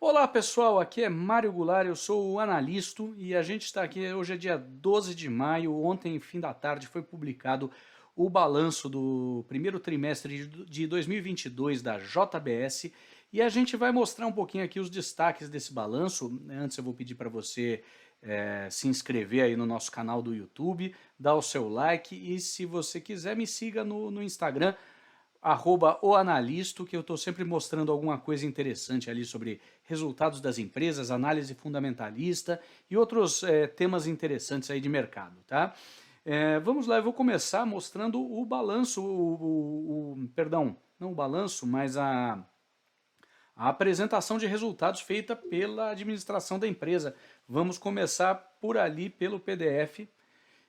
Olá pessoal, aqui é Mário Goulart, eu sou o analista e a gente está aqui, hoje é dia 12 de maio, ontem, fim da tarde, foi publicado o balanço do primeiro trimestre de 2022 da JBS e a gente vai mostrar um pouquinho aqui os destaques desse balanço. Antes eu vou pedir para você se inscrever aí no nosso canal do YouTube, dar o seu like e se você quiser me siga no Instagram, @oanalisto, que eu estou sempre mostrando alguma coisa interessante ali sobre resultados das empresas, análise fundamentalista e outros temas interessantes aí de mercado, tá? Vamos lá, eu vou começar mostrando o balanço, perdão, não o balanço, mas a apresentação de resultados feita pela administração da empresa. Vamos começar por ali, pelo PDF.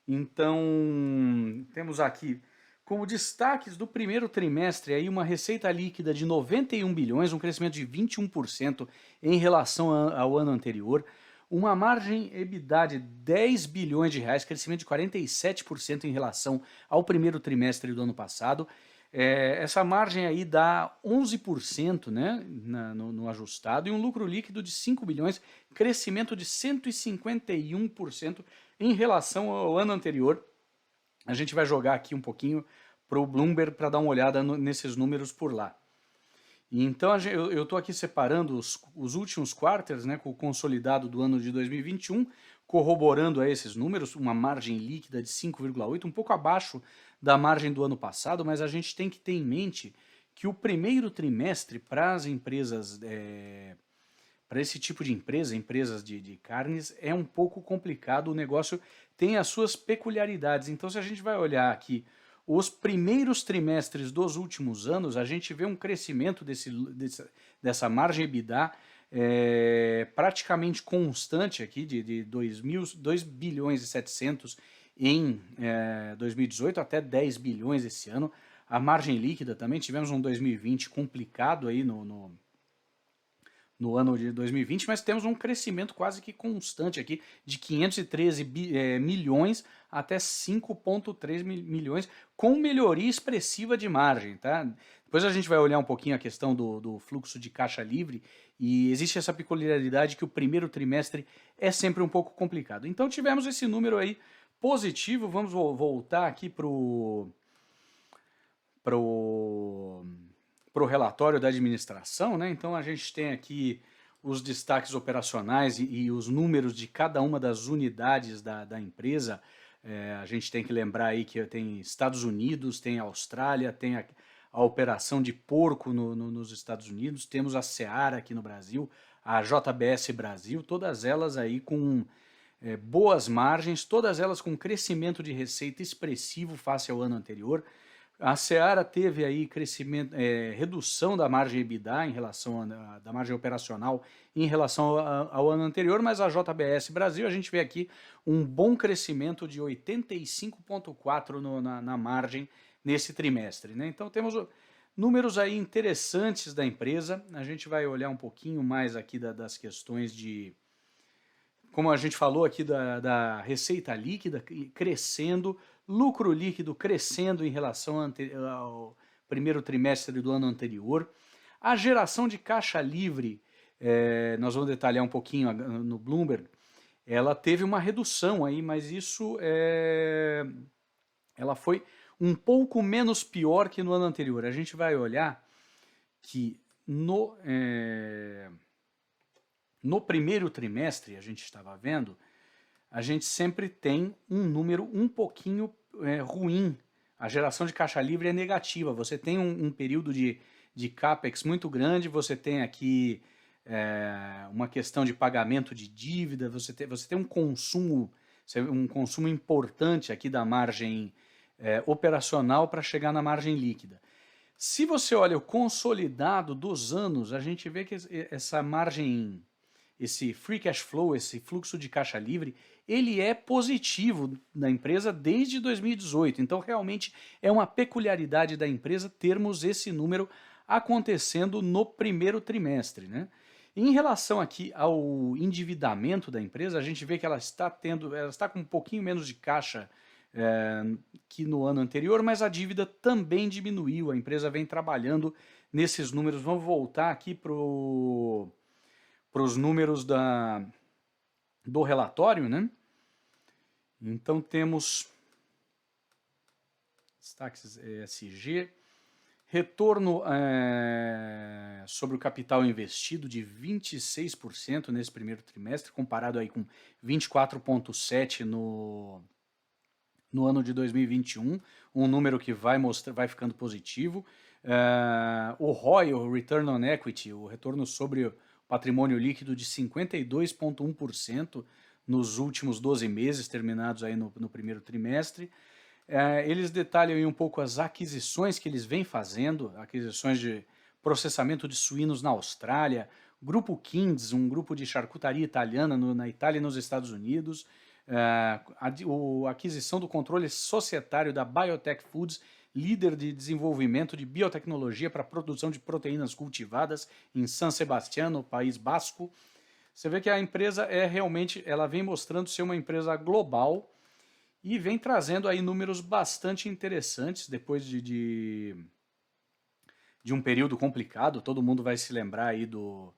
Então, temos aqui como destaques do primeiro trimestre aí uma receita líquida de 91 bilhões, um crescimento de 21% em relação ao ano anterior, uma margem EBITDA de 10 bilhões de reais, crescimento de 47% em relação ao primeiro trimestre do ano passado. Essa margem aí dá 11%, né, no ajustado, e um lucro líquido de 5 bilhões, crescimento de 151% em relação ao ano anterior. A gente vai jogar aqui um pouquinho para o Bloomberg para dar uma olhada nesses números por lá. Então eu estou aqui separando os últimos quarters, né, com o consolidado do ano de 2021, corroborando a esses números, uma margem líquida de 5,8, um pouco abaixo da margem do ano passado, mas a gente tem que ter em mente que o primeiro trimestre para as empresas, para esse tipo de empresa, empresas de carnes, é um pouco complicado, o negócio tem as suas peculiaridades. Então se a gente vai olhar aqui os primeiros trimestres dos últimos anos, a gente vê um crescimento dessa margem EBITDA praticamente constante aqui, de 2 bilhões e 700 em 2018 até 10 bilhões esse ano. A margem líquida também, tivemos um 2020 complicado aí no ano de 2020, mas temos um crescimento quase que constante aqui, de 513 milhões até 5,3 milhões, com melhoria expressiva de margem, tá? Depois a gente vai olhar um pouquinho a questão do fluxo de caixa livre, e existe essa peculiaridade que o primeiro trimestre é sempre um pouco complicado. Então tivemos esse número aí positivo. Vamos voltar aqui pro relatório da administração, né? Então a gente tem aqui os destaques operacionais e os números de cada uma das unidades da empresa. A gente tem que lembrar aí que tem Estados Unidos, tem Austrália, tem a operação de porco nos Estados Unidos, temos a Seara aqui no Brasil, a JBS Brasil, todas elas aí com boas margens, todas elas com crescimento de receita expressivo face ao ano anterior. A Seara teve aí crescimento, redução da margem EBITDA em relação da margem operacional em relação ao ano anterior, mas a JBS Brasil, a gente vê aqui um bom crescimento de 85,4% na margem nesse trimestre, né? Então temos números aí interessantes da empresa. A gente vai olhar um pouquinho mais aqui das questões de, como a gente falou aqui, da receita líquida crescendo, lucro líquido crescendo em relação ao primeiro trimestre do ano anterior. A geração de caixa livre, nós vamos detalhar um pouquinho no Bloomberg, ela teve uma redução aí, mas isso ela foi um pouco menos pior que no ano anterior. A gente vai olhar que no primeiro trimestre, a gente estava vendo, a gente sempre tem um número um pouquinho ruim. A geração de caixa livre é negativa. Você tem um período de CAPEX muito grande, você tem aqui uma questão de pagamento de dívida, você tem um consumo importante aqui da margem operacional para chegar na margem líquida. Se você olha o consolidado dos anos, a gente vê que essa margem, esse free cash flow, esse fluxo de caixa livre, ele é positivo na empresa desde 2018. Então, realmente é uma peculiaridade da empresa termos esse número acontecendo no primeiro trimestre, né? Em relação aqui ao endividamento da empresa, a gente vê que ela está com um pouquinho menos de caixa que no ano anterior, mas a dívida também diminuiu. A empresa vem trabalhando nesses números. Vamos voltar aqui para os números do relatório, né? Então temos destaques ESG, retorno sobre o capital investido de 26% nesse primeiro trimestre, comparado aí com 24,7% no ano de 2021, um número que vai ficando positivo. O ROI, o Return on Equity, o retorno sobre o patrimônio líquido de 52,1% nos últimos 12 meses, terminados aí no primeiro trimestre. Eles detalham aí um pouco as aquisições que eles vêm fazendo, aquisições de processamento de suínos na Austrália, Grupo Kings, um grupo de charcutaria italiana na Itália e nos Estados Unidos, a aquisição do controle societário da Biotech Foods, líder de desenvolvimento de biotecnologia para a produção de proteínas cultivadas em San Sebastián, no País Basco. Você vê que a empresa ela vem mostrando ser uma empresa global e vem trazendo aí números bastante interessantes depois de um período complicado. Todo mundo vai se lembrar aí do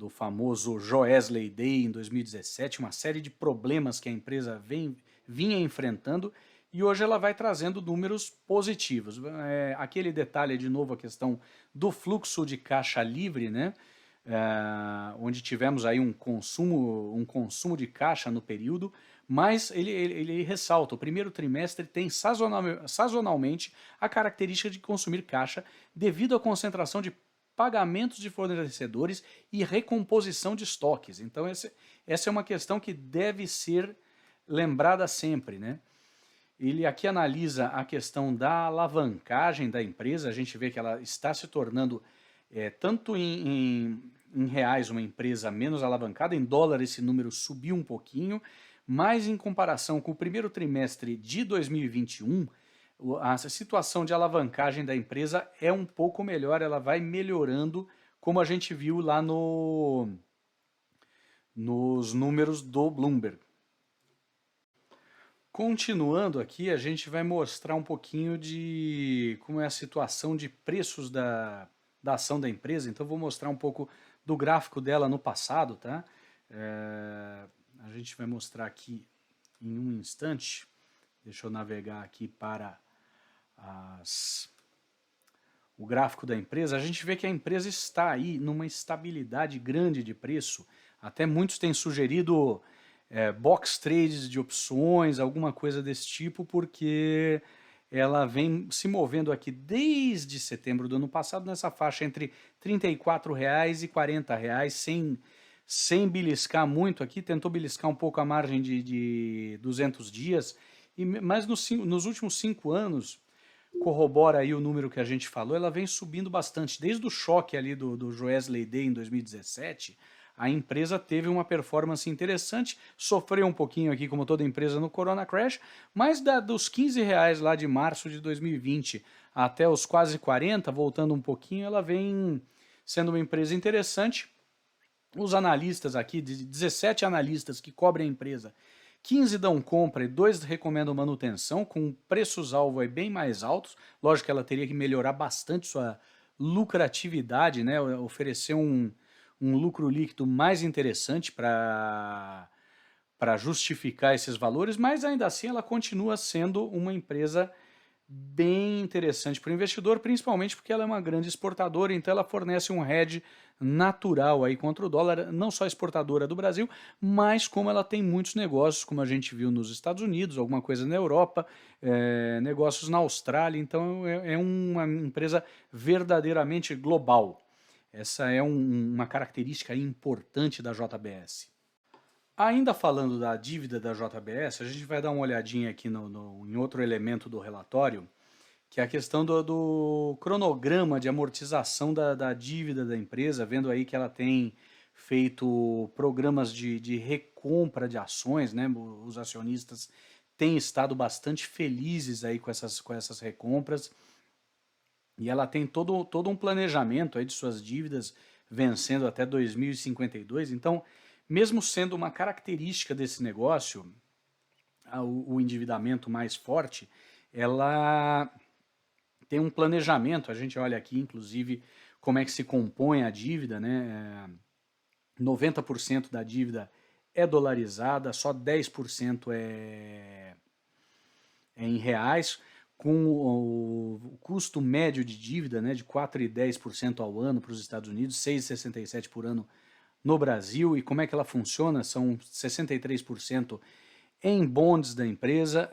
famoso Joesley Day em 2017, uma série de problemas que a empresa vinha enfrentando, e hoje ela vai trazendo números positivos. Aquele detalhe de novo, a questão do fluxo de caixa livre, né? Onde tivemos aí um consumo de caixa no período, mas ele ressalta, o primeiro trimestre tem sazonalmente a característica de consumir caixa devido à concentração de pagamentos de fornecedores e recomposição de estoques. Então essa é uma questão que deve ser lembrada sempre, né? Ele aqui analisa a questão da alavancagem da empresa. A gente vê que ela está se tornando, tanto em reais, uma empresa menos alavancada, em dólar esse número subiu um pouquinho, mas em comparação com o primeiro trimestre de 2021, a situação de alavancagem da empresa é um pouco melhor, ela vai melhorando, como a gente viu lá nos números do Bloomberg. Continuando aqui, a gente vai mostrar um pouquinho de como é a situação de preços da ação da empresa. Então, vou mostrar um pouco do gráfico dela no passado, tá? A gente vai mostrar aqui em um instante. Deixa eu navegar aqui para o gráfico da empresa. A gente vê que a empresa está aí numa estabilidade grande de preço. Até muitos têm sugerido box trades de opções, alguma coisa desse tipo, porque ela vem se movendo aqui desde setembro do ano passado nessa faixa entre R$ 34,00 e R$ 40,00, sem beliscar muito aqui, tentou beliscar um pouco a margem de 200 dias, mas nos últimos 5 anos, corrobora aí o número que a gente falou, ela vem subindo bastante. Desde o choque ali do Joesley Day em 2017, a empresa teve uma performance interessante, sofreu um pouquinho aqui, como toda empresa, no Corona Crash, mas dos R$ 15,00 lá de março de 2020 até os quase 40, voltando um pouquinho, ela vem sendo uma empresa interessante. Os analistas aqui, de 17 analistas que cobrem a empresa, 15 dão compra e 2 recomendam manutenção, com preços-alvo bem mais altos. Lógico que ela teria que melhorar bastante sua lucratividade, né? Oferecer um lucro líquido mais interessante para justificar esses valores, mas ainda assim ela continua sendo uma empresa bem interessante para o investidor, principalmente porque ela é uma grande exportadora, então ela fornece um hedge natural aí contra o dólar, não só exportadora do Brasil, mas como ela tem muitos negócios, como a gente viu nos Estados Unidos, alguma coisa na Europa, negócios na Austrália, então é uma empresa verdadeiramente global. Essa é uma característica importante da JBS. Ainda falando da dívida da JBS, a gente vai dar uma olhadinha aqui em outro elemento do relatório, que é a questão do cronograma de amortização da dívida da empresa, vendo aí que ela tem feito programas de recompra de ações, né? Os acionistas têm estado bastante felizes aí com essas recompras, e ela tem todo um planejamento aí de suas dívidas vencendo até 2052. Então, mesmo sendo uma característica desse negócio, o endividamento mais forte, ela tem um planejamento. A gente olha aqui, inclusive, como é que se compõe a dívida, né? 90% da dívida é dolarizada, só 10% é em reais, com o custo médio de dívida, né, de 4,10% ao ano para os Estados Unidos, 6,67% por ano no Brasil. E como é que ela funciona? São 63% em bonds da empresa,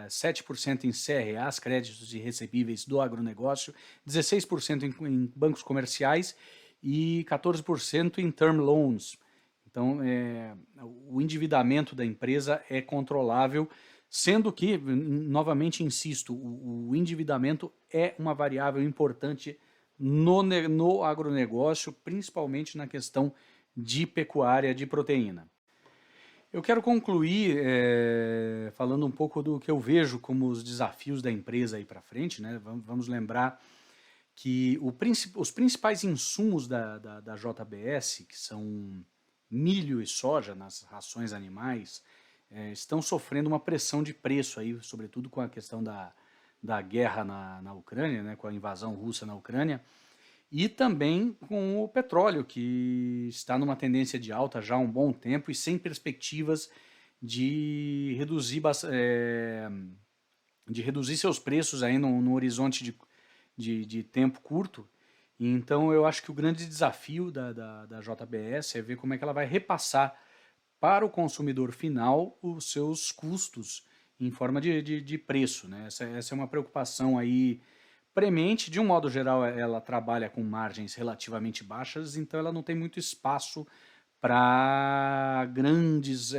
7% em CRAs, créditos e recebíveis do agronegócio, 16% em bancos comerciais e 14% em term loans. Então, o endividamento da empresa é controlável, sendo que, novamente insisto, o endividamento é uma variável importante no agronegócio, principalmente na questão de pecuária de proteína. Eu quero concluir falando um pouco do que eu vejo como os desafios da empresa aí para frente, né? Vamos lembrar que os principais insumos da JBS, que são milho e soja nas rações animais, estão sofrendo uma pressão de preço aí, sobretudo com a questão da guerra na Ucrânia, né? Com a invasão russa na Ucrânia. E também com o petróleo, que está numa tendência de alta já há um bom tempo e sem perspectivas de reduzir seus preços aí no horizonte de tempo curto. Então eu acho que o grande desafio da JBS é ver como é que ela vai repassar para o consumidor final os seus custos em forma de preço, né? Essa é uma preocupação aí premente. De um modo geral, ela trabalha com margens relativamente baixas, então ela não tem muito espaço para grandes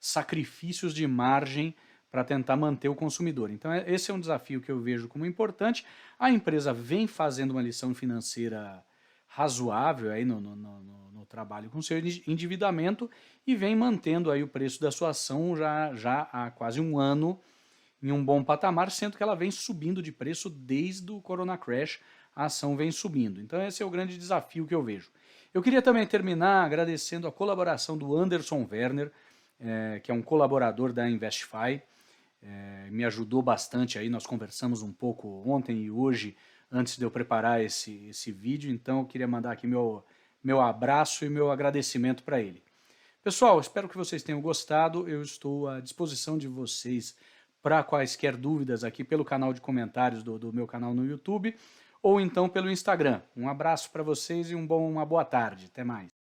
sacrifícios de margem para tentar manter o consumidor. Então esse é um desafio que eu vejo como importante. A empresa vem fazendo uma lição financeira razoável aí no trabalho com seu endividamento e vem mantendo aí o preço da sua ação já há quase um ano em um bom patamar, sendo que ela vem subindo de preço desde o Corona Crash, a ação vem subindo. Então esse é o grande desafio que eu vejo. Eu queria também terminar agradecendo a colaboração do Anderson Werner, que é um colaborador da Investify, me ajudou bastante aí, nós conversamos um pouco ontem e hoje, antes de eu preparar esse vídeo, então eu queria mandar aqui meu abraço e meu agradecimento para ele. Pessoal, espero que vocês tenham gostado, eu estou à disposição de vocês para quaisquer dúvidas aqui pelo canal de comentários do meu canal no YouTube ou então pelo Instagram. Um abraço para vocês e uma boa tarde. Até mais.